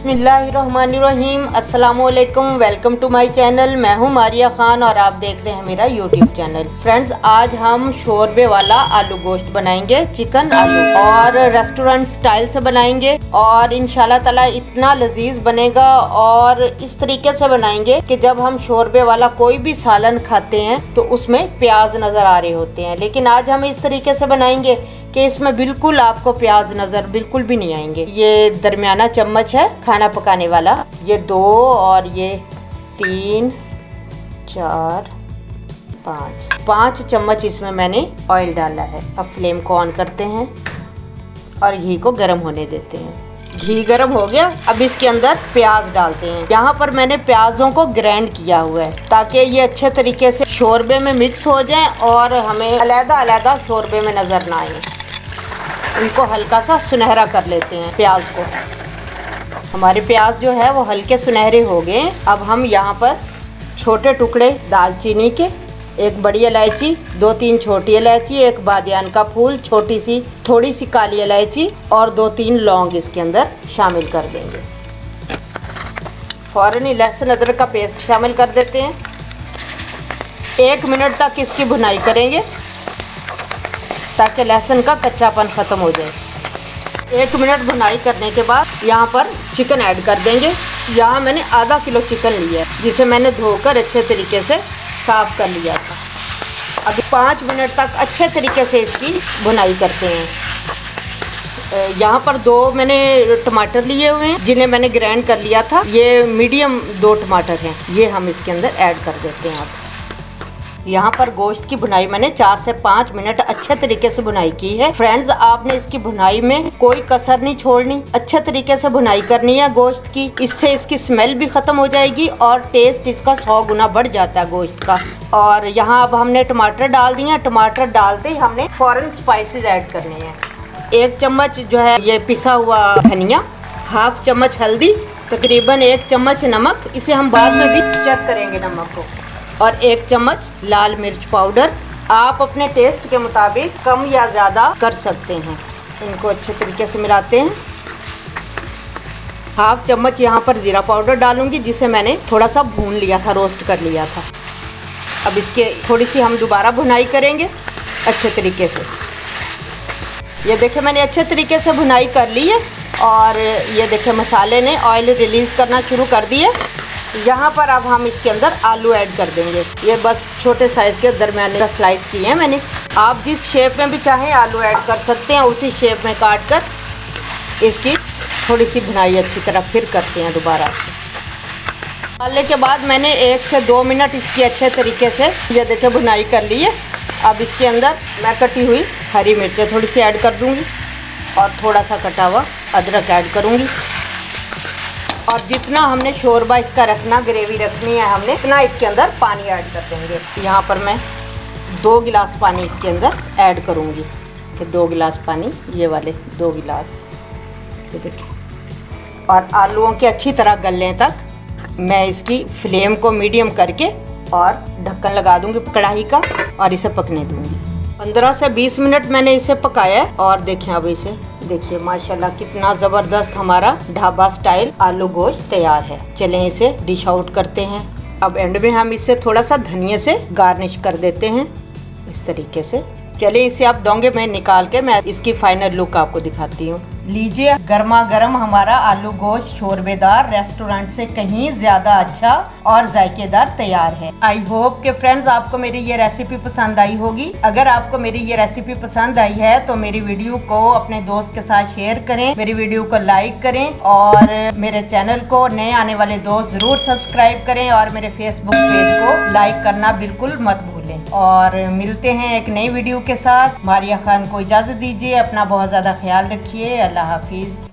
बिस्मिल्लाहिर्रहमानिर्रहीम। अस्सलामुअलैकुम, welcome to my channel. मैं हूं मारिया खान और आप देख रहे हैं मेरा यूट्यूब चैनल। फ्रेंड्स, आज हम शोरबे वाला आलू गोश्त बनाएंगे, चिकन आलू, और रेस्टोरेंट स्टाइल से बनाएंगे और इंशाल्लाह ताला इतना लजीज बनेगा। और इस तरीके से बनाएंगे कि जब हम शोरबे वाला कोई भी सालन खाते हैं तो उसमें प्याज नजर आ रहे होते हैं, लेकिन आज हम इस तरीके से बनाएंगे कि इसमें बिल्कुल आपको प्याज नजर बिल्कुल भी नहीं आएंगे। ये दरमियाना चम्मच है खाना पकाने वाला, ये 2 और ये 3 4 5 चम्मच इसमें मैंने ऑयल डाला है। अब फ्लेम को ऑन करते हैं और घी को गर्म होने देते हैं। घी गर्म हो गया, अब इसके अंदर प्याज डालते हैं। यहाँ पर मैंने प्याजों को ग्राइंड किया हुआ है ताकि ये अच्छे तरीके से शोरबे में मिक्स हो जाएं और हमें अलग-अलग शोरबे में नजर ना आए। इनको हल्का सा सुनहरा कर लेते हैं प्याज को। हमारे प्याज जो है वो हल्के सुनहरे हो गए। अब हम यहाँ पर छोटे टुकड़े दालचीनी के, एक बड़ी इलायची, 2-3 छोटी इलायची, एक बादियान का फूल, छोटी सी थोड़ी सी काली इलायची और 2-3 लौंग इसके अंदर शामिल कर देंगे। फौरन ही लहसुन अदरक का पेस्ट शामिल कर देते हैं। 1 मिनट तक इसकी भुनाई करेंगे ताकि लहसुन का कच्चापन ख़त्म हो जाए। 1 मिनट भुनाई करने के बाद यहाँ पर चिकन ऐड कर देंगे। यहाँ मैंने आधा किलो चिकन लिया है जिसे मैंने धोकर अच्छे तरीके से साफ़ कर लिया था। अभी 5 मिनट तक अच्छे तरीके से इसकी भुनाई करते हैं। यहाँ पर 2 मैंने टमाटर लिए हुए हैं जिन्हें मैंने ग्राइंड कर लिया था। ये मीडियम 2 टमाटर हैं, ये हम इसके अंदर ऐड कर देते हैं। अब यहाँ पर गोश्त की भुनाई मैंने 4 से 5 मिनट अच्छे तरीके से भुनाई की है। फ्रेंड्स, आपने इसकी भुनाई में कोई कसर नहीं छोड़नी, अच्छे तरीके से भुनाई करनी है गोश्त की। इससे इसकी स्मेल भी खत्म हो जाएगी और टेस्ट इसका 100 गुना बढ़ जाता है गोश्त का। और यहाँ अब हमने टमाटर डाल दिए। टमाटर डालते ही हमने फौरन स्पाइसेस ऐड करने हैं। 1 चम्मच जो है ये पिसा हुआ धनिया, 1/2 चम्मच हल्दी, तकरीबन 1 चम्मच नमक, इसे हम बाद में भी चेक करेंगे नमक को, और 1 चम्मच लाल मिर्च पाउडर। आप अपने टेस्ट के मुताबिक कम या ज़्यादा कर सकते हैं। इनको अच्छे तरीके से मिलाते हैं। 1/2 चम्मच यहाँ पर ज़ीरा पाउडर डालूंगी जिसे मैंने थोड़ा सा भून लिया था, रोस्ट कर लिया था। अब इसके थोड़ी सी हम दोबारा भुनाई करेंगे अच्छे तरीके से। ये देखिए मैंने अच्छे तरीके से भुनाई कर ली है और ये देखिए मसाले ने ऑयल रिलीज़ करना शुरू कर दिए। यहाँ पर अब हम इसके अंदर आलू ऐड कर देंगे। ये बस छोटे साइज़ के दरमियाने का स्लाइस किए हैं मैंने। आप जिस शेप में भी चाहें आलू ऐड कर सकते हैं, उसी शेप में काट कर इसकी थोड़ी सी भुनाई अच्छी तरह फिर करते हैं दोबारा। डालने के बाद मैंने 1 से 2 मिनट इसकी अच्छे तरीके से ये देखिए भुनाई कर ली है। अब इसके अंदर मैं कटी हुई हरी मिर्चें थोड़ी सी ऐड कर दूँगी और थोड़ा सा कटा हुआ अदरक ऐड करूँगी। और जितना हमने शोरबा इसका रखना, ग्रेवी रखनी है हमने, इतना इसके अंदर पानी ऐड कर देंगे। यहाँ पर मैं 2 गिलास पानी इसके अंदर ऐड करूँगी। कि 2 गिलास पानी, ये वाले 2 गिलास, ये देखिए। और आलूओं के अच्छी तरह गलने तक मैं इसकी फ्लेम को मीडियम करके और ढक्कन लगा दूँगी कढ़ाई का और इसे पकने दूँगी। 15 से 20 मिनट मैंने इसे पकाया है और देखें अब इसे देखिए माशाल्लाह कितना ज़बरदस्त हमारा ढाबा स्टाइल आलू गोश्त तैयार है। चलें इसे डिश आउट करते हैं। अब एंड में हम इसे थोड़ा सा धनिया से गार्निश कर देते हैं इस तरीके से। चलिए इसे आप डोंगे में निकाल के मैं इसकी फाइनल लुक आपको दिखाती हूँ। लीजिए, गर्मा गर्म हमारा आलू गोश्त शोरबेदार रेस्टोरेंट से कहीं ज्यादा अच्छा और जायकेदार तैयार है। आई होप के फ्रेंड्स आपको मेरी ये रेसिपी पसंद आई होगी। अगर आपको मेरी ये रेसिपी पसंद आई है तो मेरी वीडियो को अपने दोस्त के साथ शेयर करें, मेरी वीडियो को लाइक करें और मेरे चैनल को नए आने वाले दोस्त जरूर सब्सक्राइब करें और मेरे फेसबुक पेज को लाइक करना बिल्कुल मत भूलें। और मिलते हैं एक नई वीडियो के साथ। मारिया खान को इजाज़त दीजिए। अपना बहुत ज़्यादा ख्याल रखिए। अल्लाह हाफिज़।